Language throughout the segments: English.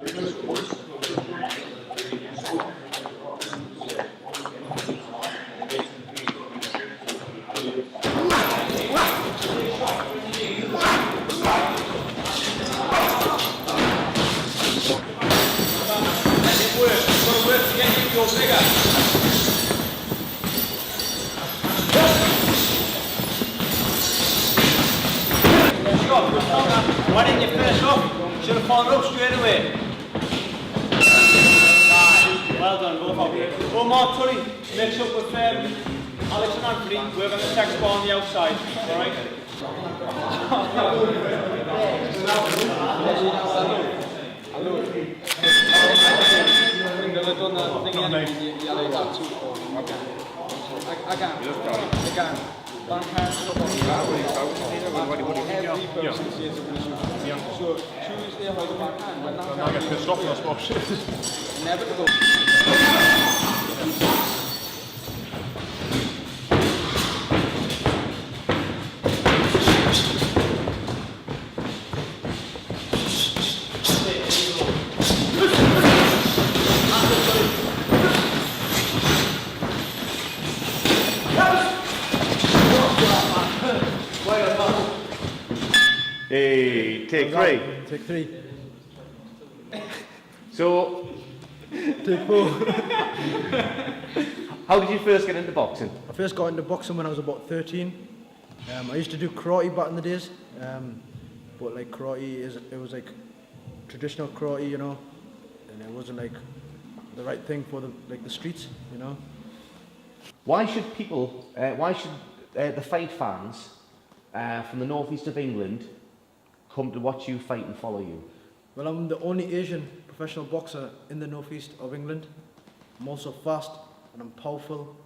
Why didn't you finish off? Should have followed up straight away. Well done, both of you. Oh, Mark Tully, mix up with Alex and Anthony. We're going to text ball on the outside. Alright? So Tuesday, how the backhand, but now I get pissed off when I smash it. inevitable. Hey, take three. Take three. So, Take four. how did you first get into boxing? I first got into boxing when I was about 13. I used to do karate back in the days, but like karate it was like traditional karate, you know, and it wasn't like the right thing for the streets, you know. Why should people, the fight fans from the northeast of England come to watch you fight and follow you? Well, I'm the only Asian professional boxer in the northeast of England. I'm also fast and I'm powerful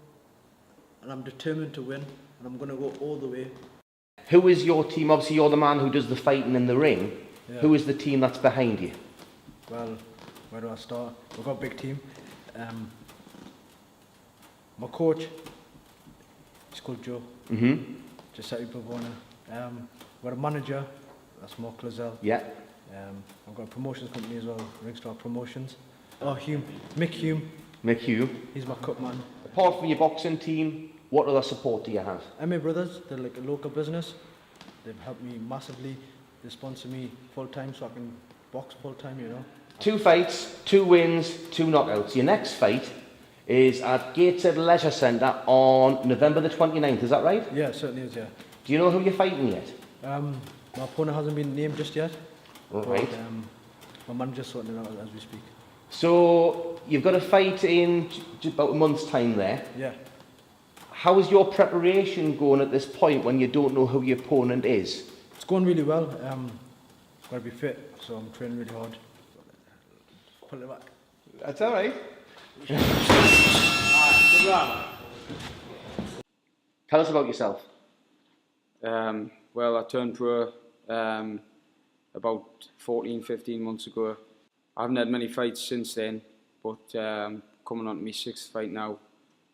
and I'm determined to win and I'm going to go all the way. Who is your team? Obviously you're the man who does the fighting in the ring. Yeah. Who is the team that's behind you? Well, where do I start? We've got a big team. My coach, he's called Joe. Giuseppe Pavona. We've got a manager, that's Mark Lazelle. Yeah. I've got a promotions company as well, Ringstar Promotions. Oh, Mick Hume. Mick Hugh. He's my cut man. Apart from your boxing team, what other support do you have? MA Brothers, they're like a local business. They've helped me massively. They sponsor me full time so I can box full time, you know. 2 fights, 2 wins, 2 knockouts. Your next fight is at Gateshead Leisure Centre on November the 29th, is that right? Yeah, it certainly is, yeah. Do you know who you're fighting yet? My opponent hasn't been named just yet. Right. But, my manager's sorting it out as we speak. So, you've got a fight in about a month's time there. Yeah. How is your preparation going at this point when you don't know who your opponent is? It's going really well. Got to be fit, so I'm training really hard. Pull it back. That's all right. Good round. Tell us about yourself. Well, I turned pro about 14, 15 months ago. I haven't had many fights since then, but coming on to my 6th fight now.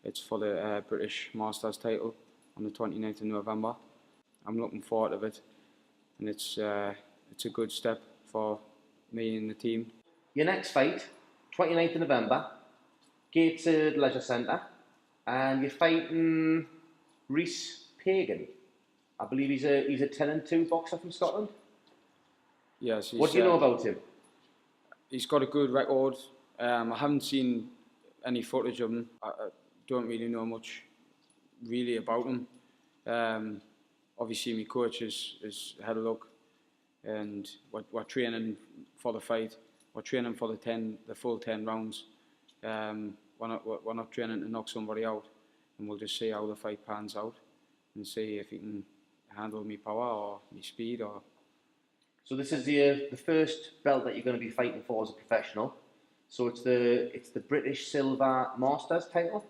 It's for the British Masters title on the 29th of November. I'm looking forward to it, and it's a good step for me and the team. Your next fight, 29th of November, Gateshead Leisure Centre, and you're fighting Rhys Pagan. I believe he's a 10-2 boxer from Scotland. Yes. What do you know about him? He's got a good record. I haven't seen any footage of him. I don't really know much really about him. Obviously my coach has had a look, and we're training for the fight. We're training for the full 10 rounds. We're not training to knock somebody out, and we'll just see how the fight pans out and see if he can handle me power or me speed. Or so this is the first belt that you're going to be fighting for as a professional. So it's the British Silver Masters title.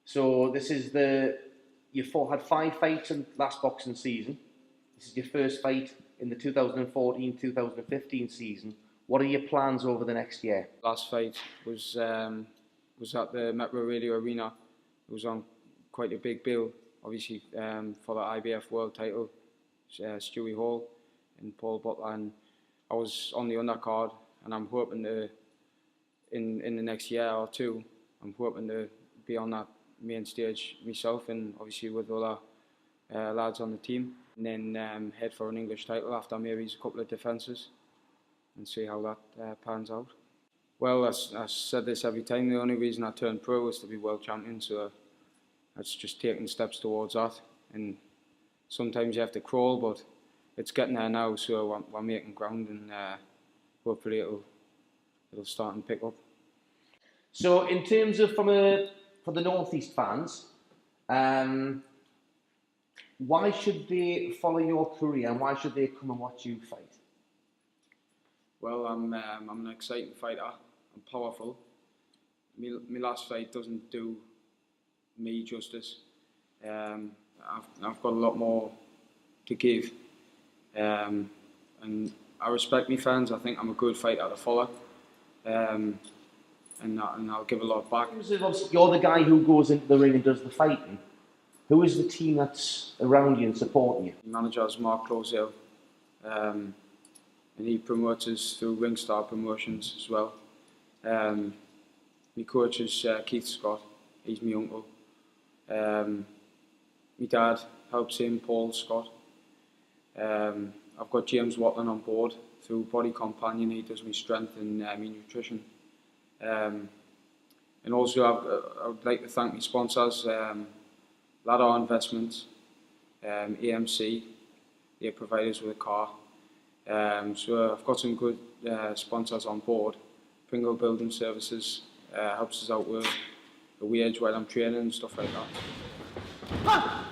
So this is you've had 5 fights in last boxing season. This is your first fight in the 2014-2015 season. What are your plans over the next year? Last fight was at the Metro Radio Arena. It was on quite a big bill, obviously, for the IBF World title. Stewie Hall and Paul Butler, and I was on the undercard and I'm hoping to, in the next year or two, I'm hoping to be on that main stage myself, and obviously with other lads on the team, and then head for an English title after maybe a couple of defences, and see how that pans out. Well, I said this every time, the only reason I turned pro was to be world champion, so it's just taking steps towards that. And sometimes you have to crawl, but it's getting there now, so we're making ground, and hopefully it'll start and pick up. So in terms of for the North East fans, why should they follow your career, and why should they come and watch you fight? Well, I'm an exciting fighter. I'm powerful. My last fight doesn't do me justice. I've got a lot more to give, and I respect my fans. I think I'm a good fighter to follow, and I'll give a lot back. You're the guy who goes into the ring and does the fighting. Who is the team that's around you and supporting you? My manager is Mark Closell, and he promotes us through Ringstar Promotions as well. My coach is Keith Scott. He's my uncle. My dad helps him, Paul Scott. I've got James Watling on board through Body Companion. He does my strength and my nutrition. And also I would like to thank my sponsors, Ladder Investments, AMC. They provide us with a car. So I've got some good sponsors on board. Pringle Building Services helps us out with the wage while I'm training and stuff like that.